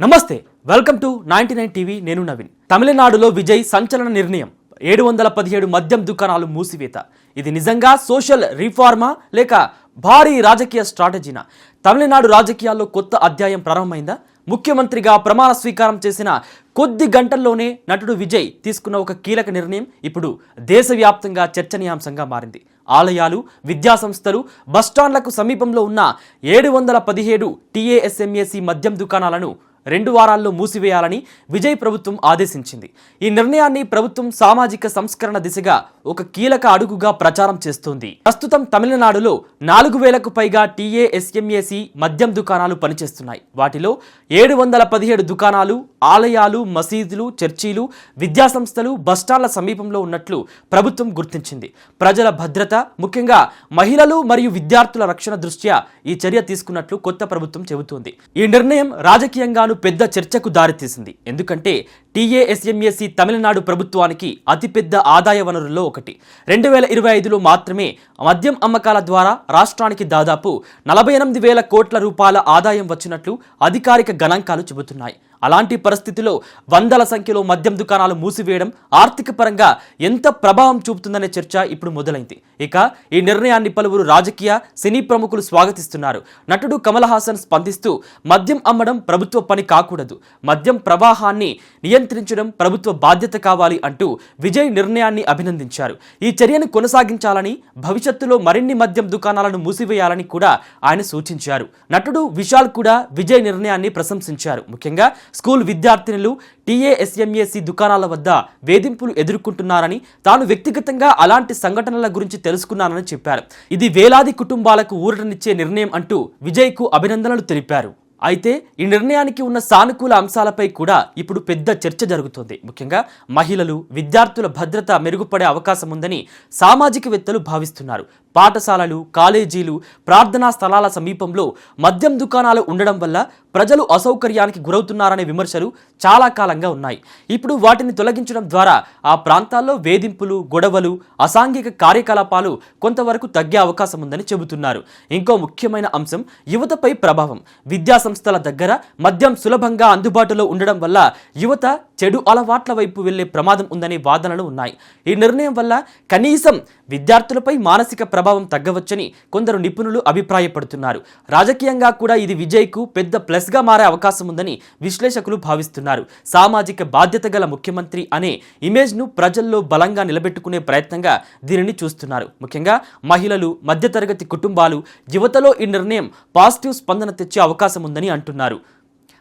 నమస్తే, welcome to 99 TV. నేను నవీన్. తమిళనాడులో విజయ్ సంచలన నిర్ణయం. 717 మద్యం దుకాణాలు మూసివేత. ఇది నిజంగా సోషల్ రిఫార్మా లేక భారీ రాజకీయ స్ట్రాటజీనా? తమిళనాడు రాజకీయాల్లో కొత్త అధ్యాయం ప్రారంభమైందా? ముఖ్యమంత్రిగా ప్రమాణ స్వీకారం చేసిన కొద్ది గంటల్లోనే నటుడు విజయ్ తీసుకున్న ఒక కీలక నిర్ణయం ఇప్పుడు దేశవ్యాప్తంగా చర్చనీయాంశంగా మారింది. ఆలయాలు, విద్యాసంస్థలు, బస్టాండ్లకు సమీపంలో ఉన్న 717 టీఏఎస్ఎంఏసి మద్యం దుకాణాలను 2 వారాల్లో మూసివేయాలని విజయ్ ప్రభుత్వం ఆదేశించింది. ఈ నిర్ణయాన్ని ప్రభుత్వం సామాజిక సంస్కరణ దిశగా ఒక కీలక అడుగుగా ప్రచారం చేస్తోంది. ప్రస్తుతం తమిళనాడులో 4000కు పైగా టీఏఎస్ఎంఏసి మద్యం దుకాణాలు పనిచేస్తున్నాయి. వాటిలో 717 దుకాణాలు ఆలయాలు, మసీదులు, చర్చీలు, విద్యాసంస్థలు, బస్టాండ్ల సమీపంలో ఉన్నట్లు ప్రభుత్వం గుర్తించింది. ప్రజల భద్రత, ముఖ్యంగా మహిళలు మరియు విద్యార్థుల రక్షణ దృష్ట్యా ఈ చర్య తీసుకున్నట్లు కొత్త ప్రభుత్వం చెబుతోంది. ఈ నిర్ణయం రాజకీయంగాను పెద్ద చర్చకు దారితీసింది. ఎందుకంటే టీఏఎస్ఎంఏసి తమిళనాడు ప్రభుత్వానికి అతిపెద్ద ఆదాయ వనరుల్లో ఒకటి. 2025లో మాత్రమే మద్యం అమ్మకాల ద్వారా రాష్ట్రానికి దాదాపు 48,000 కోట్ల రూపాయల ఆదాయం వచ్చినట్లు అధికారిక గణాంకాలు చెబుతున్నాయి. అలాంటి పరిస్థితిలో వందల సంఖ్యలో మద్యం దుకాణాలు మూసివేయడం ఆర్థిక పరంగా ఎంత ప్రభావం చూపుతుందనే చర్చ ఇప్పుడు మొదలైంది. ఇక ఈ నిర్ణయాన్ని పలువురు రాజకీయ, సినీ ప్రముఖులు స్వాగతిస్తున్నారు. నటుడు కమల్ హాసన్ స్పందిస్తూ మద్యం అమ్మడం ప్రభుత్వ పని కాకూడదు, మద్యం ప్రవాహాన్ని నియంత్రించడం ప్రభుత్వ బాధ్యత కావాలి అంటూ విజయ్ నిర్ణయాన్ని అభినందించారు. ఈ చర్యను కొనసాగించాలని, భవిష్యత్తులో మరిన్ని మద్యం దుకాణాలను మూసివేయాలని కూడా ఆయన సూచించారు. నటుడు విశాల్ కూడా విజయ్ నిర్ణయాన్ని ప్రశంసించారు. ముఖ్యంగా స్కూల్ విద్యార్థినులు టీఏఎస్ఎంఏసి దుకాణాల వద్ద వేధింపులు ఎదుర్కొంటున్నారని, తాను వ్యక్తిగతంగా అలాంటి సంఘటనల గురించి తెలుసుకున్నానని చెప్పారు. ఇది వేలాది కుటుంబాలకు ఊరటనిచ్చే నిర్ణయం అంటూ విజయ్కు అభినందనలు తెలిపారు. అయితే ఈ నిర్ణయానికి ఉన్న సానుకూల అంశాలపై కూడా ఇప్పుడు పెద్ద చర్చ జరుగుతోంది. ముఖ్యంగా మహిళలు, విద్యార్థుల భద్రత మెరుగుపడే అవకాశం ఉందని సామాజికవేత్తలు భావిస్తున్నారు. పాఠశాలలు, కాలేజీలు, ప్రార్థనా స్థలాల సమీపంలో మద్యం దుకాణాలు ఉండడం వల్ల ప్రజలు అసౌకర్యానికి గురవుతున్నారనే విమర్శలు చాలా కాలంగా ఉన్నాయి. ఇప్పుడు వాటిని తొలగించడం ద్వారా ఆ ప్రాంతాల్లో వేధింపులు, గొడవలు, అసాంఘిక కార్యకలాపాలు కొంతవరకు తగ్గే అవకాశం ఉందని చెబుతున్నారు. ఇంకో ముఖ్యమైన అంశం యువతపై ప్రభావం. విద్యా సంస్థల దగ్గర మద్యం సులభంగా అందుబాటులో ఉండడం వల్ల యువత చెడు అలవాట్ల వైపు వెళ్లే ప్రమాదం ఉందనే వాదనలు ఉన్నాయి. ఈ నిర్ణయం వల్ల కనీసం విద్యార్థులపై మానసిక ప్రభావం తగ్గవచ్చని కొందరు నిపుణులు అభిప్రాయపడుతున్నారు. రాజకీయంగా కూడా ఇది విజయ్కు పెద్ద ప్లస్గా మారే అవకాశం ఉందని విశ్లేషకులు భావిస్తున్నారు. సామాజిక బాధ్యత గల ముఖ్యమంత్రి అనే ఇమేజ్ను ప్రజల్లో బలంగా నిలబెట్టుకునే ప్రయత్నంగా దీనిని చూస్తున్నారు. ముఖ్యంగా మహిళలు, మధ్యతరగతి కుటుంబాలు, యువతలో ఈ నిర్ణయం పాజిటివ్ స్పందన తెచ్చే అవకాశం ఉందని అంటున్నారు.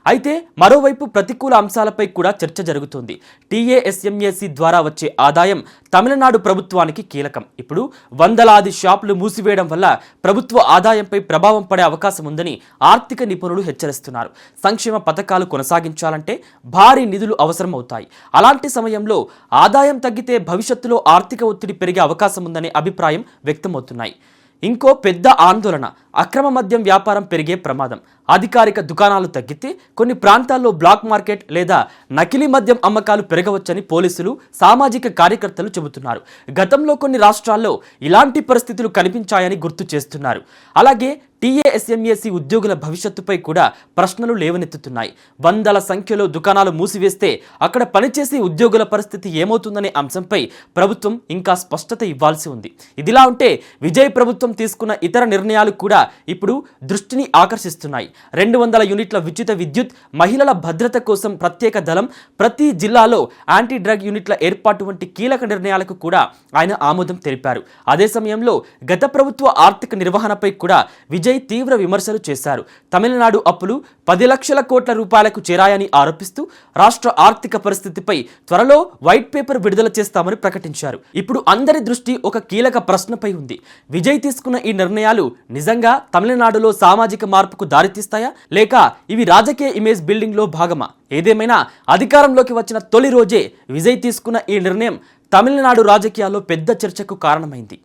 అయితే మరోవైపు ప్రతికూల అంశాలపై కూడా చర్చ జరుగుతోంది. టీఏఎస్ఎంఏసి ద్వారా వచ్చే ఆదాయం తమిళనాడు ప్రభుత్వానికి కీలకం. ఇప్పుడు వందలాది షాపులు మూసివేయడం వల్ల ప్రభుత్వ ఆదాయంపై ప్రభావం పడే అవకాశం ఉందని ఆర్థిక నిపుణులు హెచ్చరిస్తున్నారు. సంక్షేమ పథకాలు కొనసాగించాలంటే భారీ నిధులు అవసరం అవుతాయి. అలాంటి సమయంలో ఆదాయం తగ్గితే భవిష్యత్తులో ఆర్థిక ఒత్తిడి పెరిగే అవకాశం ఉందనే అభిప్రాయం వ్యక్తమవుతున్నాయి. ఇంకో పెద్ద ఆందోళన అక్రమ మద్యం వ్యాపారం పెరిగే ప్రమాదం. అధికారిక దుకాణాలు తగ్గితే కొన్ని ప్రాంతాల్లో బ్లాక్ మార్కెట్ లేదా నకిలీ మద్యం అమ్మకాలు పెరగవచ్చని పోలీసులు, సామాజిక కార్యకర్తలు చెబుతున్నారు. గతంలో కొన్ని రాష్ట్రాల్లో ఇలాంటి పరిస్థితులు కనిపించాయని గుర్తు చేస్తున్నారు. అలాగే టీఏఎస్ఎంఏసి ఉద్యోగుల భవిష్యత్తుపై కూడా ప్రశ్నలు లేవనెత్తుతున్నాయి. వందల సంఖ్యలో దుకాణాలు మూసివేస్తే అక్కడ పనిచేసే ఉద్యోగుల పరిస్థితి ఏమవుతుందనే అంశంపై ప్రభుత్వం ఇంకా స్పష్టత ఇవ్వాల్సి ఉంది. ఇదిలా ఉంటే విజయ్ ప్రభుత్వం తీసుకున్న ఇతర నిర్ణయాలు కూడా ఇప్పుడు దృష్టిని ఆకర్షిస్తున్నాయి. 200 యూనిట్ల ఉచిత విద్యుత్, మహిళల భద్రత కోసం ప్రత్యేక దళం, ప్రతి జిల్లాలో యాంటీ డ్రగ్ యూనిట్ల ఏర్పాటు వంటి కీలక నిర్ణయాలకు కూడా ఆయన ఆమోదం తెలిపారు. అదే సమయంలో గత ప్రభుత్వ ఆర్థిక నిర్వహణపై కూడా విజయ్ తీవ్ర విమర్శలు చేశారు. తమిళనాడు అప్పులు 10 లక్షల కోట్ల రూపాయలకు చేరాయని ఆరోపిస్తూ రాష్ట్ర ఆర్థిక పరిస్థితిపై త్వరలో వైట్ పేపర్ విడుదల చేస్తామని ప్రకటించారు. ఇప్పుడు అందరి దృష్టి ఒక కీలక ప్రశ్నపై ఉంది. విజయ్ తీసుకున్న ఈ నిర్ణయాలు నిజంగా తమిళనాడులో సామాజిక మార్పుకు దారితీస్తాయా, లేక ఇవి రాజకీయ ఇమేజ్ బిల్డింగ్ లో భాగమా? ఏదేమైనా అధికారంలోకి వచ్చిన తొలి రోజే విజయ్ తీసుకున్న ఈ నిర్ణయం తమిళనాడు రాజకీయాల్లో పెద్ద చర్చకు కారణమైంది.